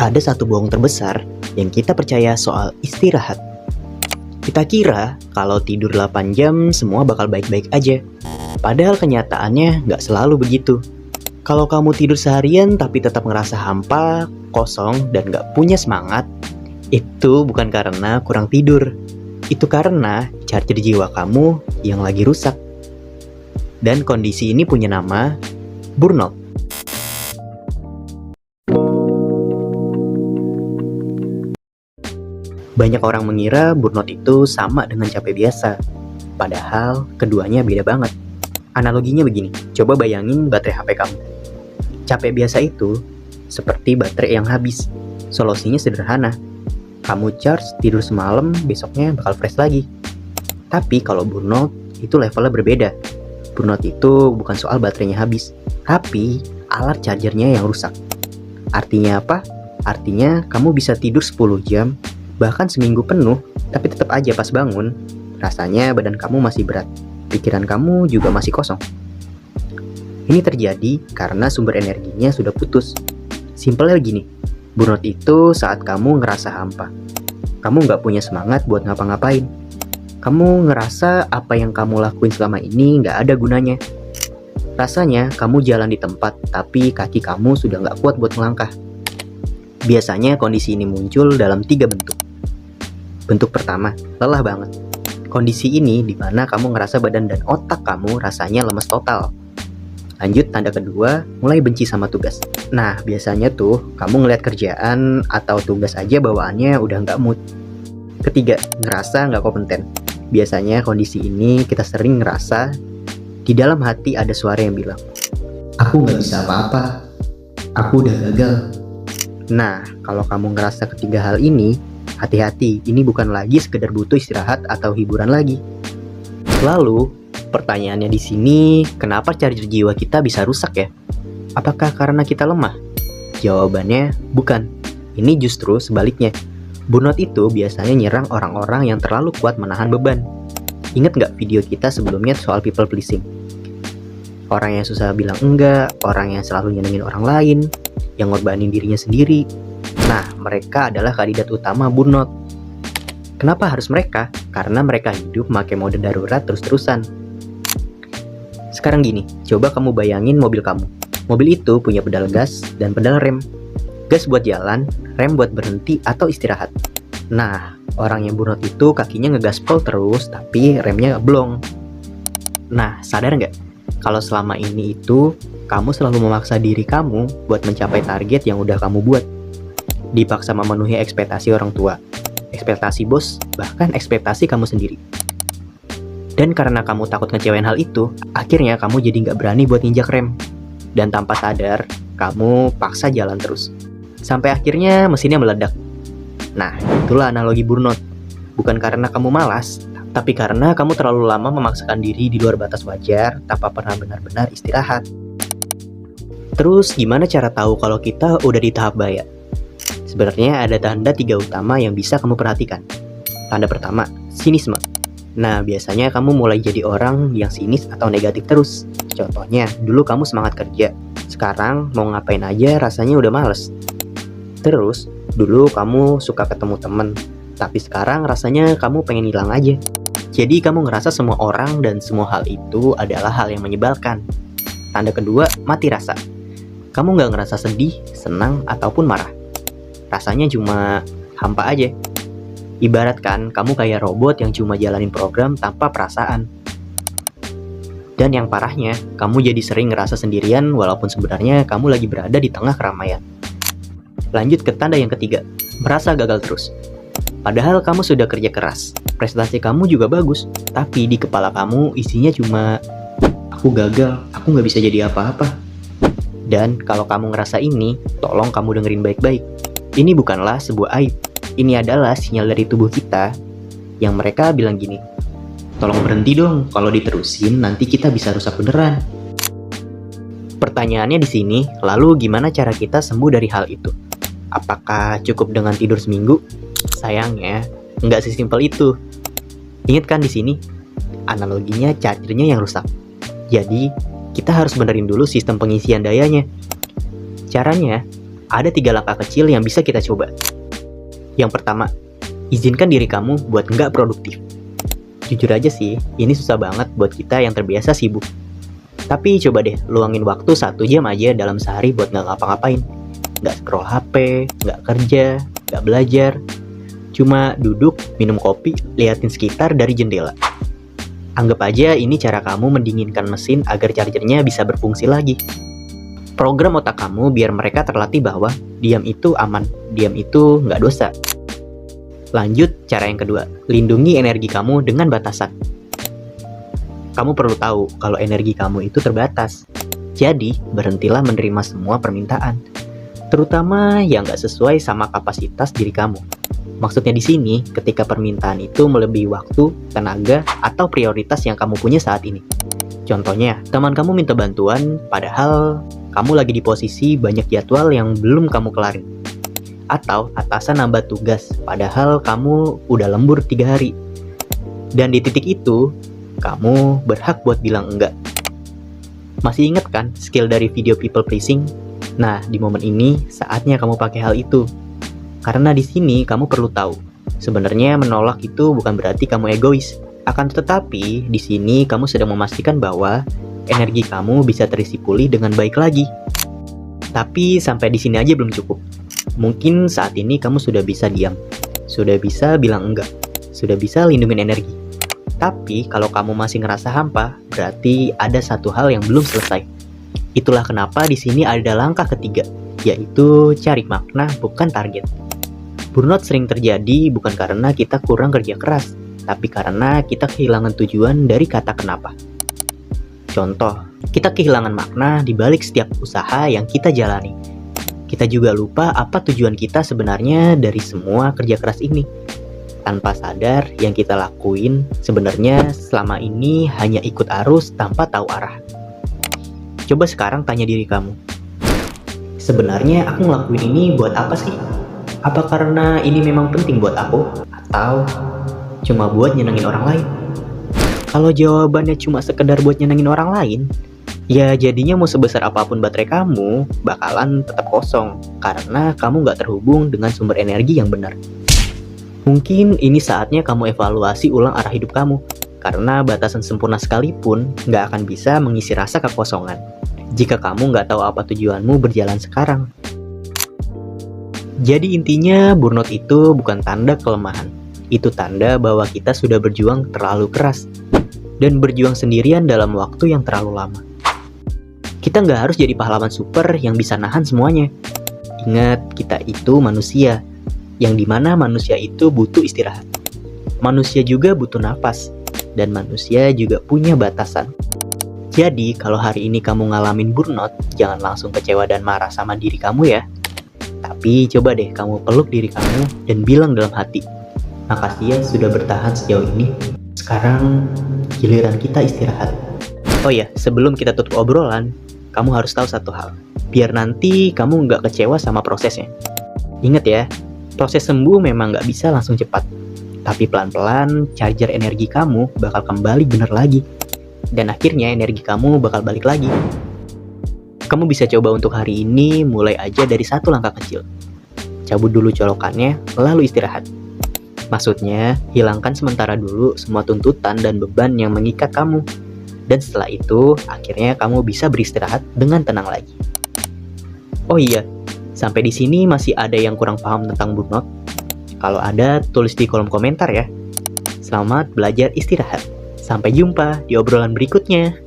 Ada satu bohong terbesar yang kita percaya soal istirahat. Kita kira kalau tidur 8 jam semua bakal baik-baik aja. Padahal kenyataannya nggak selalu begitu. Kalau kamu tidur seharian tapi tetap ngerasa hampa, kosong, dan nggak punya semangat, itu bukan karena kurang tidur. Itu karena charger jiwa kamu yang lagi rusak. Dan kondisi ini punya nama burnout. Banyak orang mengira burnout itu sama dengan capek biasa. Padahal keduanya beda banget. Analoginya begini, coba bayangin baterai HP kamu. Capek biasa itu seperti baterai yang habis. Solusinya sederhana. Kamu charge, tidur semalam, besoknya bakal fresh lagi. Tapi kalau burnout, itu levelnya berbeda. Burnout itu bukan soal baterainya habis, tapi alat chargernya yang rusak. Artinya apa? Artinya kamu bisa tidur 10 jam, bahkan seminggu penuh, tapi tetap aja pas bangun, rasanya badan kamu masih berat. Pikiran kamu juga masih kosong. Ini terjadi karena sumber energinya sudah putus. Simpelnya gini, burnout itu saat kamu ngerasa hampa. Kamu nggak punya semangat buat ngapa-ngapain. Kamu ngerasa apa yang kamu lakuin selama ini nggak ada gunanya. Rasanya kamu jalan di tempat, tapi kaki kamu sudah nggak kuat buat melangkah. Biasanya kondisi ini muncul dalam 3 bentuk. Bentuk pertama, lelah banget. Kondisi ini di mana kamu ngerasa badan dan otak kamu rasanya lemes total. Lanjut, tanda kedua, mulai benci sama tugas. Nah, biasanya tuh kamu ngeliat kerjaan atau tugas aja bawaannya udah nggak mood. Ketiga, ngerasa nggak kompeten. Biasanya kondisi ini kita sering ngerasa di dalam hati ada suara yang bilang, "Aku nggak bisa apa-apa, aku udah gagal." Nah, kalau kamu ngerasa ketiga hal ini, hati-hati, ini bukan lagi sekedar butuh istirahat atau hiburan lagi. Lalu, pertanyaannya di sini, kenapa charger jiwa kita bisa rusak ya? Apakah karena kita lemah? Jawabannya bukan. Ini justru sebaliknya. Burnout itu biasanya nyerang orang-orang yang terlalu kuat menahan beban. Ingat nggak video kita sebelumnya soal people pleasing? Orang yang susah bilang enggak, orang yang selalu nyenengin orang lain, yang ngorbanin dirinya sendiri. Nah, mereka adalah kandidat utama burnout. Kenapa harus mereka? Karena mereka hidup pakai mode darurat terus-terusan. Sekarang gini, coba kamu bayangin mobil kamu. Mobil itu punya pedal gas dan pedal rem. Gas buat jalan, rem buat berhenti atau istirahat. Nah, orang yang burnout itu kakinya ngegaspol terus, tapi remnya blong. Nah, sadar nggak? Kalau selama ini itu, kamu selalu memaksa diri kamu buat mencapai target yang udah kamu buat. Dipaksa memenuhi ekspektasi orang tua, ekspektasi bos, bahkan ekspektasi kamu sendiri. Dan karena kamu takut ngecewain hal itu, akhirnya kamu jadi nggak berani buat injak rem. Dan tanpa sadar, kamu paksa jalan terus. Sampai akhirnya mesinnya meledak. Nah, itulah analogi burnout. Bukan karena kamu malas, tapi karena kamu terlalu lama memaksakan diri di luar batas wajar tanpa pernah benar-benar istirahat. Terus gimana cara tahu kalau kita udah di tahap bahaya? Sebenarnya ada tanda 3 utama yang bisa kamu perhatikan. Tanda pertama, sinisme. Nah, biasanya kamu mulai jadi orang yang sinis atau negatif terus. Contohnya, dulu kamu semangat kerja. Sekarang mau ngapain aja rasanya udah males. Terus, dulu kamu suka ketemu temen. Tapi sekarang rasanya kamu pengen hilang aja. Jadi kamu ngerasa semua orang dan semua hal itu adalah hal yang menyebalkan. Tanda kedua, mati rasa. Kamu nggak ngerasa sedih, senang, ataupun marah. Rasanya cuma hampa aja. Ibaratkan kamu kayak robot yang cuma jalanin program tanpa perasaan. Dan yang parahnya, kamu jadi sering ngerasa sendirian walaupun sebenarnya kamu lagi berada di tengah keramaian. Lanjut ke tanda yang ketiga, merasa gagal terus. Padahal kamu sudah kerja keras, prestasi kamu juga bagus, tapi di kepala kamu isinya cuma, "Aku gagal, aku nggak bisa jadi apa-apa." Dan kalau kamu ngerasa ini, tolong kamu dengerin baik-baik. Ini bukanlah sebuah aib. Ini adalah sinyal dari tubuh kita yang mereka bilang gini, "Tolong berhenti dong, kalau diterusin nanti kita bisa rusak beneran." Pertanyaannya di sini, lalu gimana cara kita sembuh dari hal itu? Apakah cukup dengan tidur seminggu? Sayangnya, nggak sesimpel itu. Ingat kan di sini, analoginya chargernya yang rusak. Jadi, kita harus benerin dulu sistem pengisian dayanya. Caranya, Ada 3 langkah kecil yang bisa kita coba. Yang pertama, izinkan diri kamu buat nggak produktif. Jujur aja sih, ini susah banget buat kita yang terbiasa sibuk. Tapi coba deh, luangin waktu 1 jam aja dalam sehari buat nggak ngapa-ngapain. Nggak scroll HP, nggak kerja, nggak belajar. Cuma duduk, minum kopi, liatin sekitar dari jendela. Anggap aja ini cara kamu mendinginkan mesin agar chargernya bisa berfungsi lagi. Program otak kamu biar mereka terlatih bahwa diam itu aman, diam itu nggak dosa. Lanjut, cara yang kedua, lindungi energi kamu dengan batasan. Kamu perlu tahu kalau energi kamu itu terbatas. Jadi, berhentilah menerima semua permintaan, terutama yang nggak sesuai sama kapasitas diri kamu. Maksudnya di sini, ketika permintaan itu melebihi waktu, tenaga, atau prioritas yang kamu punya saat ini. Contohnya, teman kamu minta bantuan, padahal kamu lagi di posisi banyak jadwal yang belum kamu kelarin. Atau atasan nambah tugas, padahal kamu udah lembur 3 hari. Dan di titik itu, kamu berhak buat bilang enggak. Masih inget kan skill dari video people pleasing? Nah, di momen ini, saatnya kamu pakai hal itu. Karena di sini kamu perlu tahu, sebenarnya menolak itu bukan berarti kamu egois. Akan tetapi, di sini kamu sedang memastikan bahwa energi kamu bisa terisi pulih dengan baik lagi. Tapi sampai di sini aja belum cukup. Mungkin saat ini kamu sudah bisa diam, sudah bisa bilang enggak, sudah bisa lindungin energi. Tapi kalau kamu masih ngerasa hampa, berarti ada satu hal yang belum selesai. Itulah kenapa di sini ada langkah ketiga, yaitu cari makna bukan target. Burnout sering terjadi bukan karena kita kurang kerja keras, tapi karena kita kehilangan tujuan dari kata kenapa. Contoh, kita kehilangan makna di balik setiap usaha yang kita jalani. Kita juga lupa apa tujuan kita sebenarnya dari semua kerja keras ini. Tanpa sadar, yang kita lakuin sebenarnya selama ini hanya ikut arus tanpa tahu arah. Coba sekarang tanya diri kamu, sebenarnya aku ngelakuin ini buat apa sih? Apa karena ini memang penting buat aku? Atau cuma buat nyenengin orang lain? Kalau jawabannya cuma sekedar buat nyenengin orang lain, ya jadinya mau sebesar apapun baterai kamu, bakalan tetap kosong. Karena kamu gak terhubung dengan sumber energi yang benar. Mungkin ini saatnya kamu evaluasi ulang arah hidup kamu. Karena batasan sempurna sekalipun gak akan bisa mengisi rasa kekosongan jika kamu gak tahu apa tujuanmu berjalan sekarang. Jadi intinya, burnout itu bukan tanda kelemahan. Itu tanda bahwa kita sudah berjuang terlalu keras dan berjuang sendirian dalam waktu yang terlalu lama. Kita nggak harus jadi pahlawan super yang bisa nahan semuanya. Ingat, kita itu manusia, yang dimana manusia itu butuh istirahat. Manusia juga butuh nafas, dan manusia juga punya batasan. Jadi, kalau hari ini kamu ngalamin burnout, jangan langsung kecewa dan marah sama diri kamu ya. Tapi coba deh kamu peluk diri kamu dan bilang dalam hati, makasih ya sudah bertahan sejauh ini. Sekarang giliran kita istirahat. Oh ya, sebelum kita tutup obrolan, kamu harus tahu satu hal. Biar nanti kamu nggak kecewa sama prosesnya. Ingat ya, proses sembuh memang nggak bisa langsung cepat. Tapi pelan-pelan charger energi kamu bakal kembali bener lagi. Dan akhirnya energi kamu bakal balik lagi. Kamu bisa coba untuk hari ini mulai aja dari 1 langkah kecil. Cabut dulu colokannya, lalu istirahat. Maksudnya, hilangkan sementara dulu semua tuntutan dan beban yang mengikat kamu. Dan setelah itu, akhirnya kamu bisa beristirahat dengan tenang lagi. Oh iya, sampai di sini masih ada yang kurang paham tentang burnout? Kalau ada, tulis di kolom komentar ya. Selamat belajar istirahat. Sampai jumpa di obrolan berikutnya.